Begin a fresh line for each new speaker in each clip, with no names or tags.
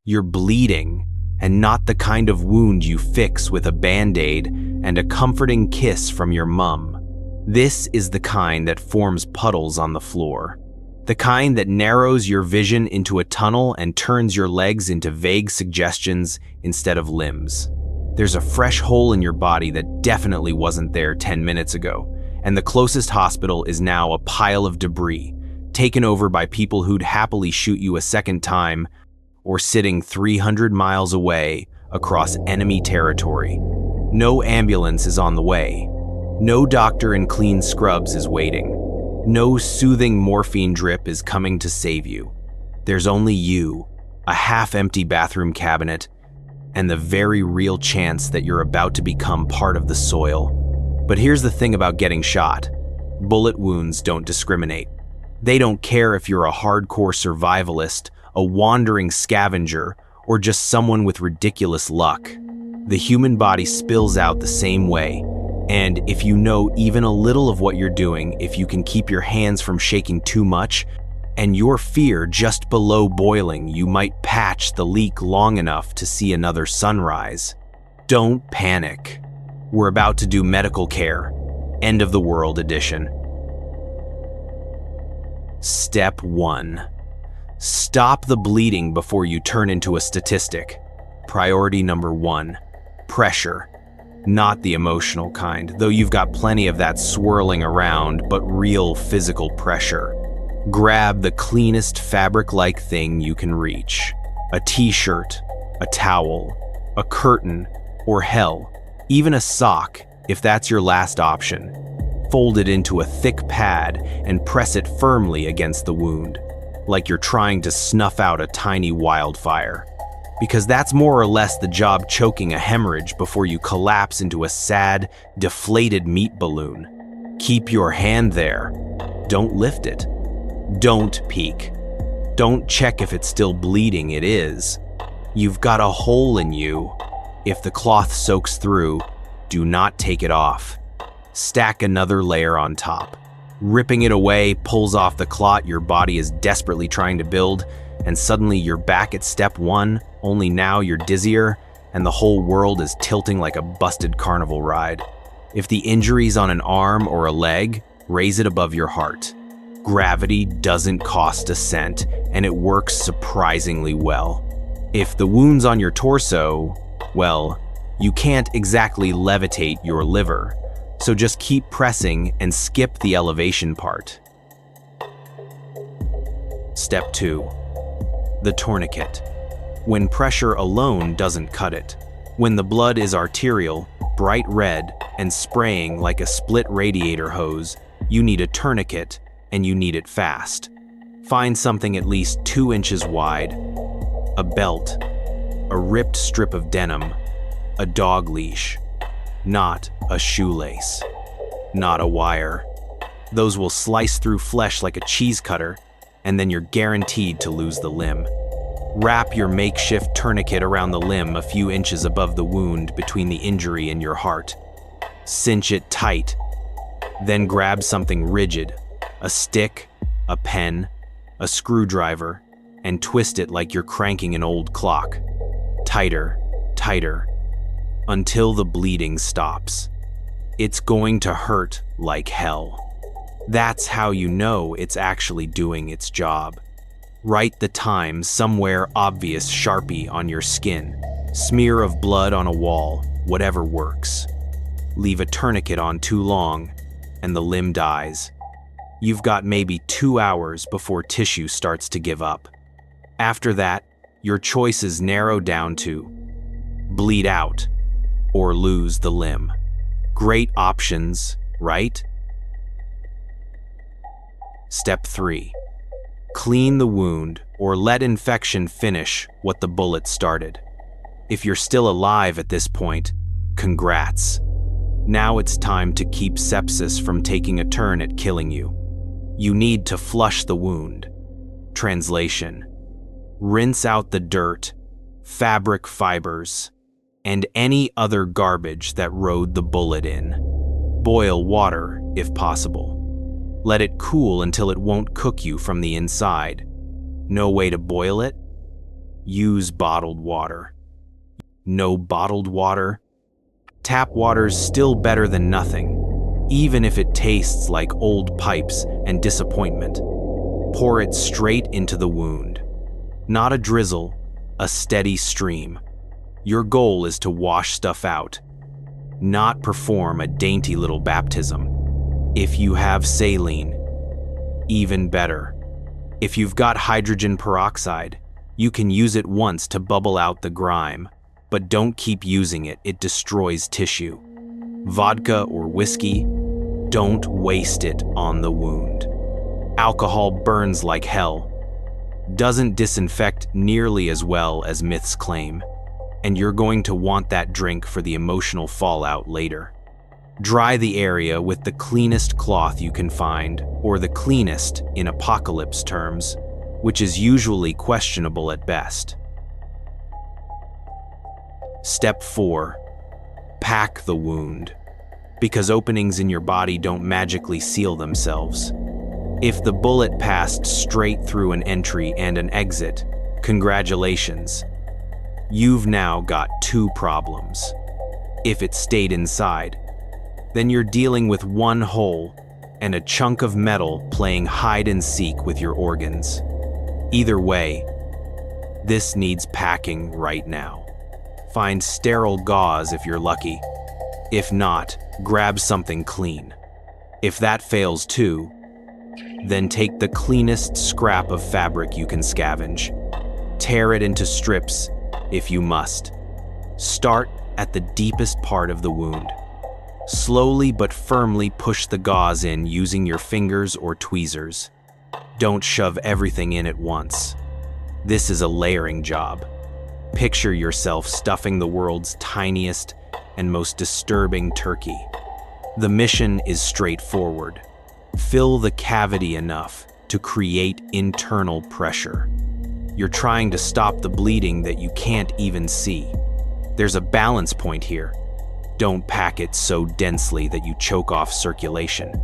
You're bleeding, and not the kind of wound you fix with a band-aid and a comforting kiss from your mum. This is the kind that forms puddles on the floor. The kind that narrows your vision into a tunnel and turns your legs into vague suggestions instead of limbs. There's a fresh hole in your body that definitely wasn't there 10 minutes ago, and the closest hospital is now a pile of debris, taken over by people who'd happily shoot you a second time, or sitting 300 miles away across enemy territory. No ambulance is on the way. No doctor in clean scrubs is waiting. No soothing morphine drip is coming to save you. There's only you, a half-empty bathroom cabinet, and the very real chance that you're about to become part of the soil. But here's the thing about getting shot. Bullet wounds don't discriminate. They don't care if you're a hardcore survivalist, a wandering scavenger, or just someone with ridiculous luck. The human body spills out the same way. And if you know even a little of what you're doing, if you can keep your hands from shaking too much, and your fear just below boiling, you might patch the leak long enough to see another sunrise. Don't panic. We're about to do medical care. End of the world edition. Step 1. Stop the bleeding before you turn into a statistic. Priority number 1. Pressure. Not the emotional kind, though you've got plenty of that swirling around, but real physical pressure. Grab the cleanest fabric-like thing you can reach. A t-shirt, a towel, a curtain, or hell, even a sock, if that's your last option. Fold it into a thick pad and press it firmly against the wound, like you're trying to snuff out a tiny wildfire. Because that's more or less the job choking a hemorrhage before you collapse into a sad, deflated meat balloon. Keep your hand there. Don't lift it. Don't peek. Don't check if it's still bleeding. It is. You've got a hole in you. If the cloth soaks through, do not take it off. Stack another layer on top. Ripping it away pulls off the clot your body is desperately trying to build, and suddenly you're back at step 1, only now you're dizzier, and the whole world is tilting like a busted carnival ride. If the injury's on an arm or a leg, raise it above your heart. Gravity doesn't cost a cent, and it works surprisingly well. If the wound's on your torso, well, you can't exactly levitate your liver, so just keep pressing and skip the elevation part. Step 2. The tourniquet. When pressure alone doesn't cut it. When the blood is arterial, bright red, and spraying like a split radiator hose, you need a tourniquet, and you need it fast. Find something at least 2 inches wide, a belt, a ripped strip of denim, a dog leash, not a shoelace, not a wire. Those will slice through flesh like a cheese cutter, and then you're guaranteed to lose the limb. Wrap your makeshift tourniquet around the limb a few inches above the wound between the injury and your heart. Cinch it tight. Then grab something rigid, a stick, a pen, a screwdriver, and twist it like you're cranking an old clock. Tighter, tighter, until the bleeding stops. It's going to hurt like hell. That's how you know it's actually doing its job. Write the time somewhere obvious Sharpie on your skin. Smear of blood on a wall, whatever works. Leave a tourniquet on too long, and the limb dies. You've got maybe 2 hours before tissue starts to give up. After that, your choices narrow down to bleed out or lose the limb. Great options, right? Step 3. Clean the wound or let infection finish what the bullet started. If you're still alive at this point, congrats. Now it's time to keep sepsis from taking a turn at killing you. You need to flush the wound. Translation: rinse out the dirt, fabric fibers, and any other garbage that rode the bullet in. Boil water, if possible. Let it cool until it won't cook you from the inside. No way to boil it? use bottled water. No bottled water? Tap water's still better than nothing, even if it tastes like old pipes and disappointment. Pour it straight into the wound. Not a drizzle, a steady stream. Your goal is to wash stuff out, not perform a dainty little baptism. If you have saline, even better. If you've got hydrogen peroxide, you can use it once to bubble out the grime, but don't keep using it, it destroys tissue. Vodka or whiskey, don't waste it on the wound. Alcohol burns like hell, doesn't disinfect nearly as well as myths claim, and you're going to want that drink for the emotional fallout later. Dry the area with the cleanest cloth you can find, or the cleanest in apocalypse terms, which is usually questionable at best. Step 4. Pack the wound. Because openings in your body don't magically seal themselves. If the bullet passed straight through an entry and an exit, congratulations. You've now got 2 problems. If it stayed inside, then you're dealing with one hole and a chunk of metal playing hide and seek with your organs. Either way, this needs packing right now. Find sterile gauze if you're lucky. If not, grab something clean. If that fails too, then take the cleanest scrap of fabric you can scavenge. Tear it into strips if you must. Start at the deepest part of the wound. Slowly but firmly push the gauze in using your fingers or tweezers. Don't shove everything in at once. This is a layering job. Picture yourself stuffing the world's tiniest and most disturbing turkey. The mission is straightforward. Fill the cavity enough to create internal pressure. You're trying to stop the bleeding that you can't even see. There's a balance point here. Don't pack it so densely that you choke off circulation.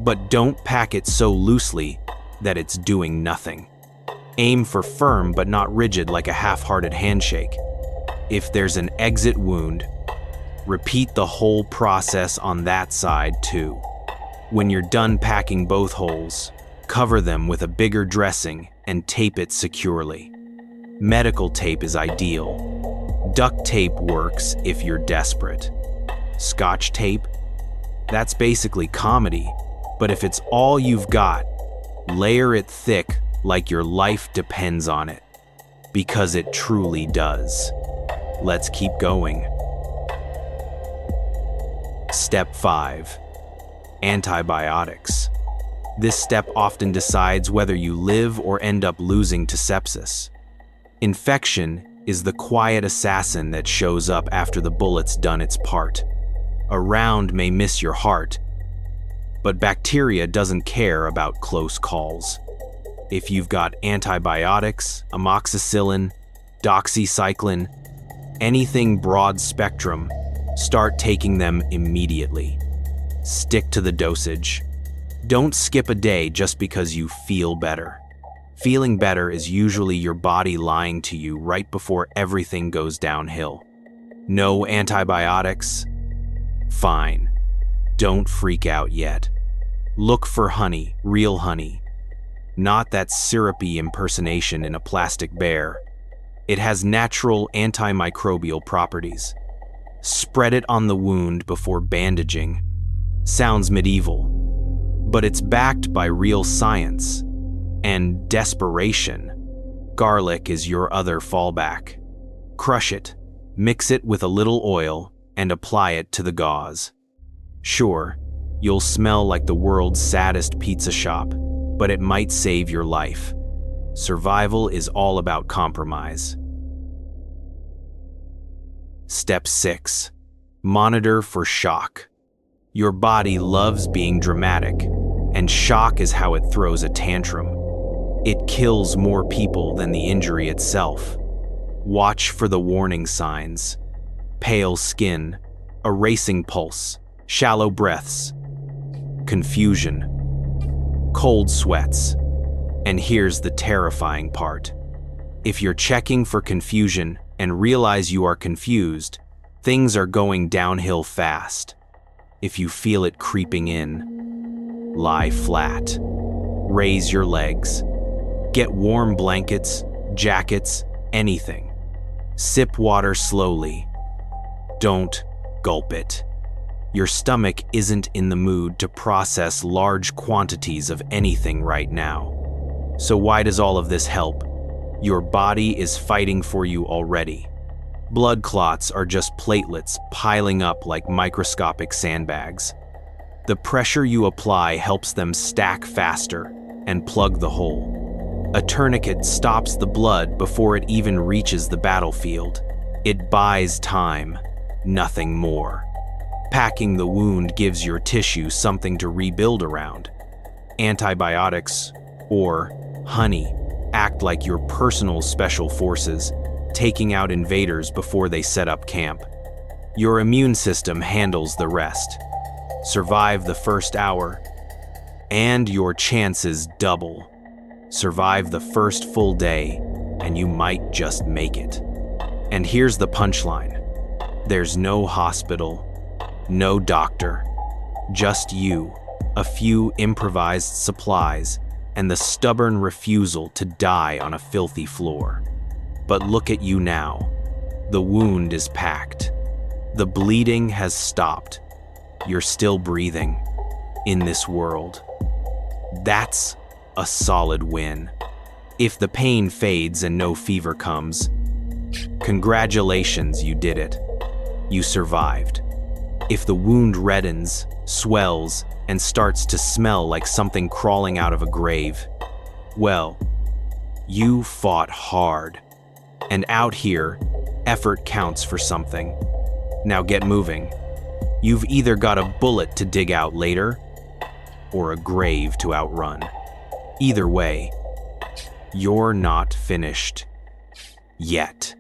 But don't pack it so loosely that it's doing nothing. Aim for firm but not rigid like a half-hearted handshake. If there's an exit wound, repeat the whole process on that side too. When you're done packing both holes, cover them with a bigger dressing and tape it securely. Medical tape is ideal. Duct tape works if you're desperate. Scotch tape? That's basically comedy, but if it's all you've got, layer it thick like your life depends on it, because it truly does. Let's keep going. Step 5. Antibiotics. This step often decides whether you live or end up losing to sepsis. Infection is the quiet assassin that shows up after the bullet's done its part. A round may miss your heart, but bacteria doesn't care about close calls. If you've got antibiotics, amoxicillin, doxycycline, anything broad spectrum, start taking them immediately. Stick to the dosage. Don't skip a day just because you feel better. Feeling better is usually your body lying to you right before everything goes downhill. No antibiotics? Fine. Don't freak out yet. Look for honey, real honey. Not that syrupy impersonation in a plastic bear. It has natural antimicrobial properties. Spread it on the wound before bandaging. Sounds medieval, but it's backed by real science and desperation. Garlic is your other fallback. Crush it, mix it with a little oil, and apply it to the gauze. Sure, you'll smell like the world's saddest pizza shop, but it might save your life. Survival is all about compromise. Step 6. Monitor for shock. Your body loves being dramatic, and shock is how it throws a tantrum. It kills more people than the injury itself. Watch for the warning signs. Pale skin, a racing pulse, shallow breaths, confusion, cold sweats. And here's the terrifying part. If you're checking for confusion and realize you are confused, things are going downhill fast. If you feel it creeping in, lie flat. Raise your legs. Get warm blankets, jackets, anything. Sip water slowly. Don't gulp it. Your stomach isn't in the mood to process large quantities of anything right now. So why does all of this help? Your body is fighting for you already. Blood clots are just platelets piling up like microscopic sandbags. The pressure you apply helps them stack faster and plug the hole. A tourniquet stops the blood before it even reaches the battlefield. It buys time, nothing more. Packing the wound gives your tissue something to rebuild around. Antibiotics, or honey, act like your personal special forces, taking out invaders before they set up camp. Your immune system handles the rest. Survive the first hour, and your chances double. Survive the first full day, and you might just make it. And here's the punchline. There's no hospital, no doctor, just you, a few improvised supplies, and the stubborn refusal to die on a filthy floor. But look at you now. The wound is packed. The bleeding has stopped. You're still breathing in this world. That's a solid win. If the pain fades and no fever comes, congratulations, you did it. You survived. If the wound reddens, swells, and starts to smell like something crawling out of a grave, well, you fought hard. And out here, effort counts for something. Now get moving. You've either got a bullet to dig out later, or a grave to outrun. Either way, you're not finished yet.